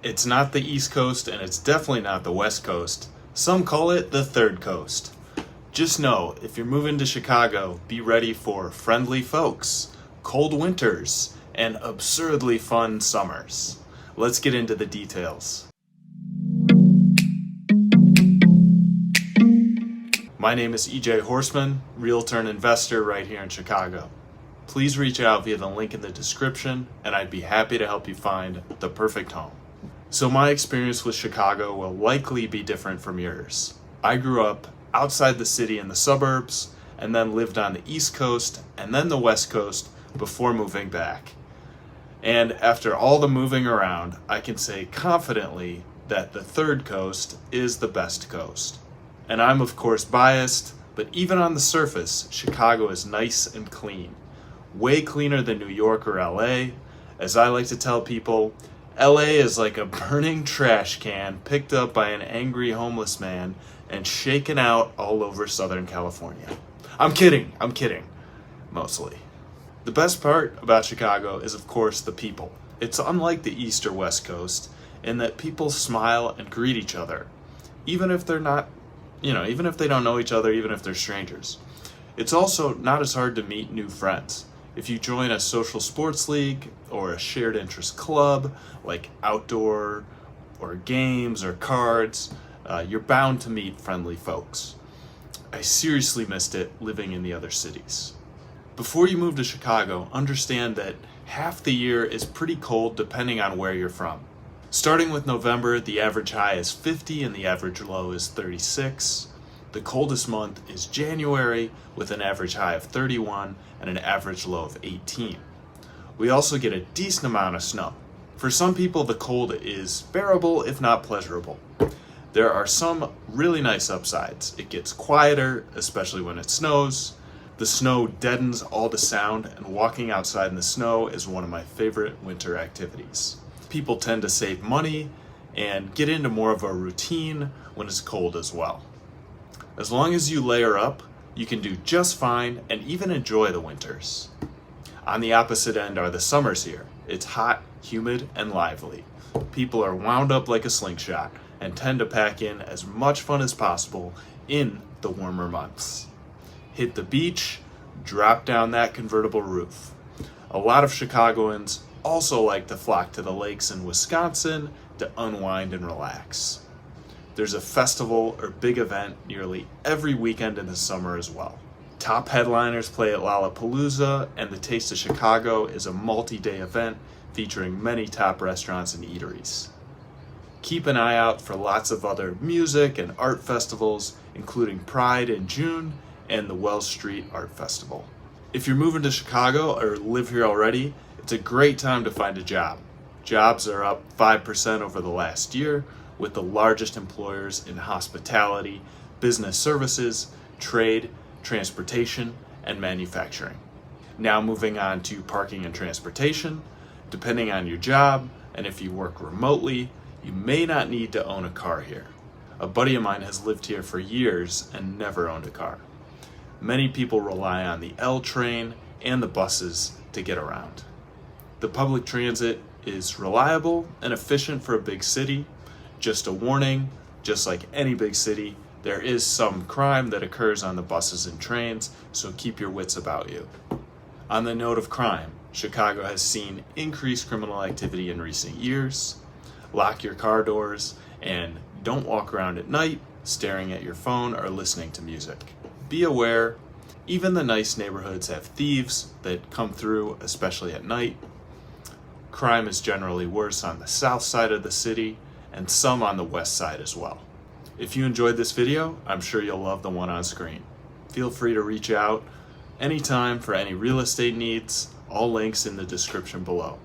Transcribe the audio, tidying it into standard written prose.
It's not the East Coast and it's definitely not the West Coast. Some call it the Third Coast. Just know, if you're moving to Chicago, be ready for friendly folks, cold winters, and absurdly fun summers. Let's get into the details. My name is EJ Horseman, realtor and investor right here in Chicago. Please reach out via the link in the description, and I'd be happy to help you find the perfect home. So my experience with Chicago will likely be different from yours. I grew up outside the city in the suburbs, and then lived on the East Coast and then the West Coast before moving back. And after all the moving around, I can say confidently that the Third Coast is the best coast. And I'm of course biased, but even on the surface, Chicago is nice and clean. Way cleaner than New York or LA. As I like to tell people, LA is like a burning trash can picked up by an angry homeless man and shaken out all over Southern California. I'm kidding, mostly. The best part about Chicago is of course the people. It's unlike the East or West Coast in that people smile and greet each other, even if they're not, even if they don't know each other, even if they're strangers. It's also not as hard to meet new friends. If you join a social sports league or a shared interest club, like outdoor or games or cards, you're bound to meet friendly folks. I seriously missed it living in the other cities. Before you move to Chicago, understand that half the year is pretty cold depending on where you're from. Starting with November, the average high is 50 and the average low is 36. The coldest month is January with an average high of 31 and an average low of 18. We also get a decent amount of snow. For some people, the cold is bearable, if not pleasurable. There are some really nice upsides. It gets quieter, especially when it snows. The snow deadens all the sound, and walking outside in the snow is one of my favorite winter activities. People tend to save money and get into more of a routine when it's cold as well. As long as you layer up, you can do just fine and even enjoy the winters. On the opposite end are the summers here. It's hot, humid, and lively. People are wound up like a slingshot and tend to pack in as much fun as possible in the warmer months. Hit the beach, drop down that convertible roof. A lot of Chicagoans also like to flock to the lakes in Wisconsin to unwind and relax. There's a festival or big event nearly every weekend in the summer as well. Top headliners play at Lollapalooza, and the Taste of Chicago is a multi-day event featuring many top restaurants and eateries. Keep an eye out for lots of other music and art festivals, including Pride in June and the Wells Street Art Festival. If you're moving to Chicago or live here already, it's a great time to find a job. Jobs are up 5% over the last year, with the largest employers in hospitality, business services, trade, transportation, and manufacturing. Now moving on to parking and transportation. Depending on your job, and if you work remotely, you may not need to own a car here. A buddy of mine has lived here for years and never owned a car. Many people rely on the L train and the buses to get around. The public transit is reliable and efficient for a big city. Just a warning, just like any big city, there is some crime that occurs on the buses and trains, so keep your wits about you. On the note of crime, Chicago has seen increased criminal activity in recent years. Lock your car doors and don't walk around at night staring at your phone or listening to music. Be aware, even the nice neighborhoods have thieves that come through, especially at night. Crime is generally worse on the south side of the city, and some on the west side as well. If you enjoyed this video, I'm sure you'll love the one on screen. Feel free to reach out anytime for any real estate needs. All links in the description below.